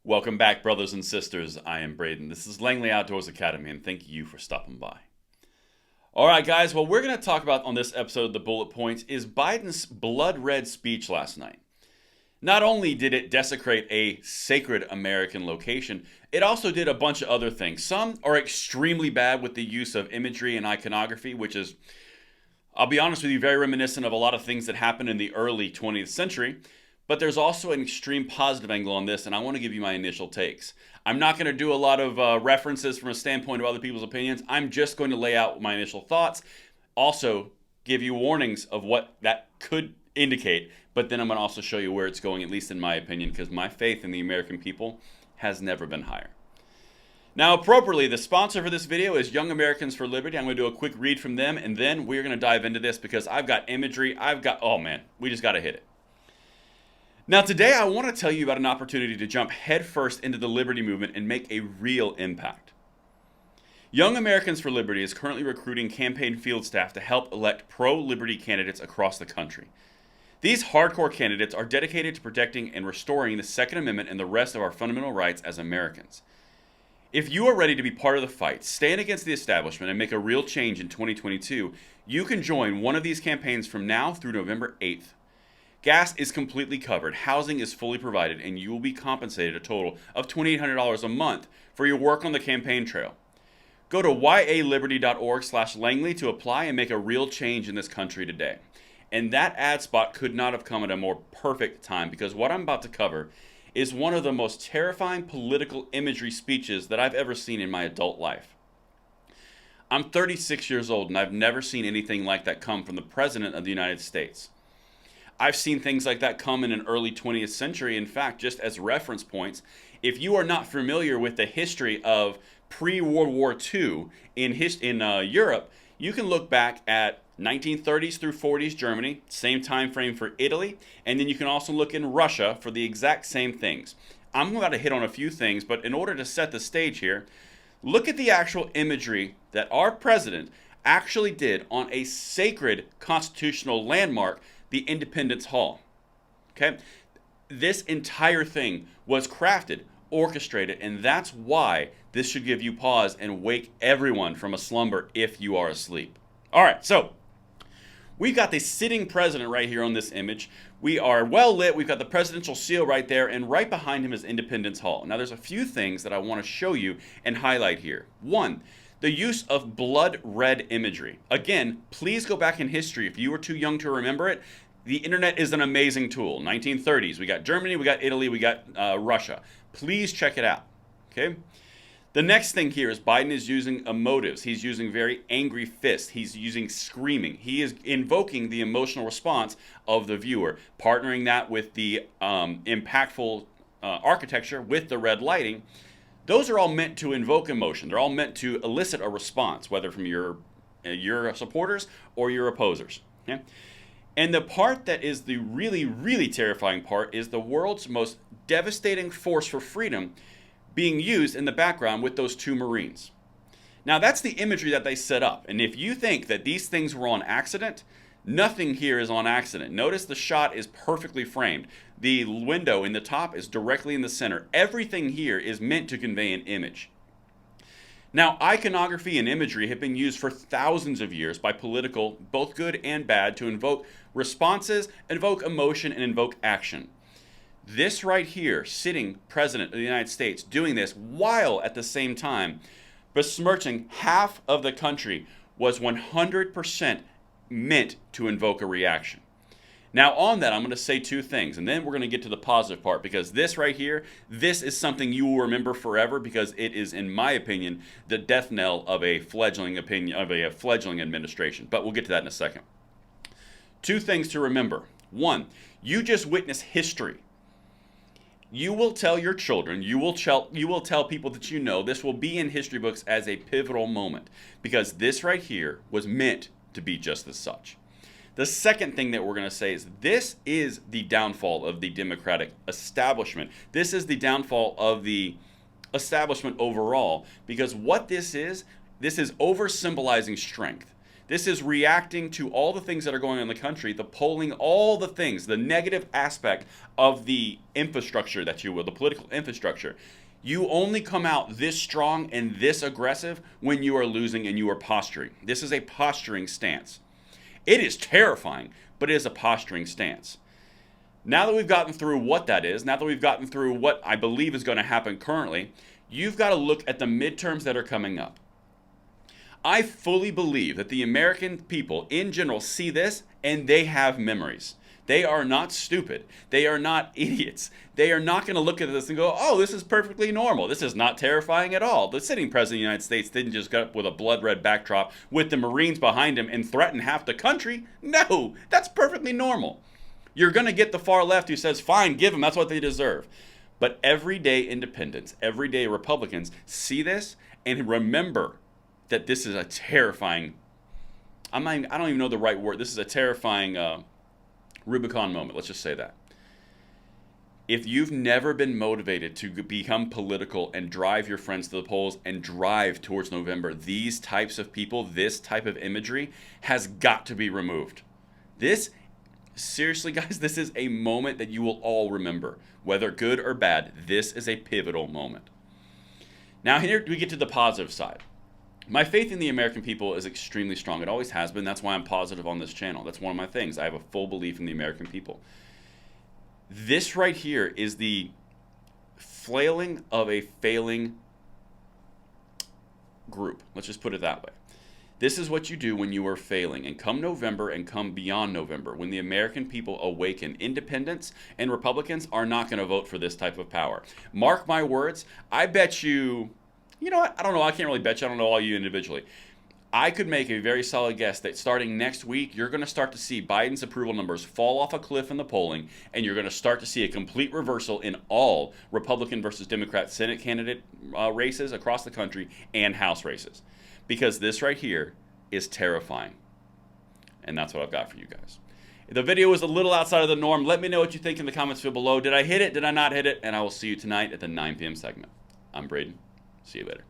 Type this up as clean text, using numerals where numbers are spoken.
Welcome back, brothers and sisters. I am Braden. This is Langley Outdoors Academy, and thank you for stopping by. All right, guys, what we're going to talk about on this episode of The Bullet Points is Biden's blood red speech last night. Not only did it desecrate a sacred American location, it also did a bunch of other things. Some are extremely bad with the use of imagery and iconography, which is, I'll be honest with you, very reminiscent of a lot of things that happened in the early 20th century. But there's also an extreme positive angle on this, and I want to give you my initial takes. I'm not going to do a lot of references from a standpoint of other people's opinions. I'm just going to lay out my initial thoughts. Also, give you warnings of what that could indicate, but then I'm going to also show you where it's going, at least in my opinion, because my faith in the American people has never been higher. Now, appropriately, the sponsor for this video is Young Americans for Liberty. I'm going to do a quick read from them, and then we're going to dive into this because I've got imagery. Oh man, we just got to hit it. Now, today I want to tell you about an opportunity to jump headfirst into the liberty movement and make a real impact. Young Americans for Liberty is currently recruiting campaign field staff to help elect pro-liberty candidates across the country. These hardcore candidates are dedicated to protecting and restoring the Second Amendment and the rest of our fundamental rights as Americans. If you are ready to be part of the fight, stand against the establishment, and make a real change in 2022, you can join one of these campaigns from now through November 8th. Gas is completely covered, housing is fully provided, and you will be compensated a total of $2,800 a month for your work on the campaign trail. Go to yaliberty.org/Langley to apply and make a real change in this country today. And that ad spot could not have come at a more perfect time, because what I'm about to cover is one of the most terrifying political imagery speeches that I've ever seen in my adult life. I'm 36 years old, and I've never seen anything like that come from the President of the United States. I've seen things like that come in an early 20th century. In fact, just as reference points, if you are not familiar with the history of pre-World War II in Europe, you can look back at 1930s through 40s Germany, same time frame for Italy, and then you can also look in Russia for the exact same things. I'm about to hit on a few things, but in order to set the stage here, look at the actual imagery that our president actually did on a sacred constitutional landmark, the Independence Hall. Okay? This entire thing was crafted, orchestrated, and that's why this should give you pause and wake everyone from a slumber if you are asleep. All right, so we've got the sitting president right here on this image. We are well lit. We've got the presidential seal right there, and right behind him is Independence Hall. Now, there's a few things that I want to show you and highlight here. One, the use of blood red imagery. Again, please go back in history. If you were too young to remember it, the internet is an amazing tool. 1930s, we got Germany, we got Italy, we got Russia. Please check it out, okay? The next thing here is Biden is using emotives. He's using very angry fists. He's using screaming. He is invoking the emotional response of the viewer, partnering that with the impactful architecture with the red lighting. Those are all meant to invoke emotion. They're all meant to elicit a response, whether from your supporters or your opposers, okay? And the part that is the really, really terrifying part is the world's most devastating force for freedom being used in the background with those two Marines. Now, that's the imagery that they set up. And if you think that these things were on accident, nothing here is on accident. Notice the shot is perfectly framed. The window in the top is directly in the center. Everything here is meant to convey an image. Now, iconography and imagery have been used for thousands of years by political, both good and bad, to invoke responses, invoke emotion, and invoke action. This right here, sitting president of the United States, doing this while at the same time besmirching half of the country, was 100% meant to invoke a reaction. Now, on that, I'm going to say two things, and then we're going to get to the positive part, because this right here, this is something you will remember forever, because it is, in my opinion, the death knell of a fledgling administration. But we'll get to that in a second. Two things to remember. One, you just witnessed history. You will tell your children, you will tell people that you know, this will be in history books as a pivotal moment, because this right here was meant to be just as such. The second thing that we're going to say is this is the downfall of the Democratic establishment. This is the downfall of the establishment overall, because what this is over symbolizing strength. This is reacting to all the things that are going on in the country, the polling, all the things, the negative aspect of the infrastructure, that you will, the political infrastructure. You only come out this strong and this aggressive when you are losing and you are posturing. This is a posturing stance. It is terrifying, but it is a posturing stance. Now that we've gotten through what that is, now that we've gotten through what I believe is going to happen currently, you've got to look at the midterms that are coming up. I fully believe that the American people in general see this and they have memories. They are not stupid. They are not idiots. They are not going to look at this and go, oh, this is perfectly normal. This is not terrifying at all. The sitting president of the United States didn't just get up with a blood red backdrop with the Marines behind him and threaten half the country. No, that's perfectly normal. You're going to get the far left who says, fine, give them, that's what they deserve. But everyday independents, everyday Republicans see this and remember that this is a terrifying, I don't even know the right word. This is a terrifying Rubicon moment. Let's just say that. If you've never been motivated to become political and drive your friends to the polls and drive towards November, these types of people, this type of imagery has got to be removed. This, seriously guys, this is a moment that you will all remember. Whether good or bad, this is a pivotal moment. Now here we get to the positive side. My faith in the American people is extremely strong. It always has been. That's why I'm positive on this channel. That's one of my things. I have a full belief in the American people. This right here is the flailing of a failing group. Let's just put it that way. This is what you do when you are failing. And come November and come beyond November, when the American people awaken, independents and Republicans are not going to vote for this type of power. Mark my words. I bet you... You know what? I don't know. I can't really bet you. I don't know all you individually. I could make a very solid guess that starting next week, you're going to start to see Biden's approval numbers fall off a cliff in the polling, and you're going to start to see a complete reversal in all Republican versus Democrat Senate candidate races across the country and House races. Because this right here is terrifying. And that's what I've got for you guys. The video was a little outside of the norm. Let me know what you think in the comments below. Did I hit it? Did I not hit it? And I will see you tonight at the 9 p.m. segment. I'm Braden. See you later.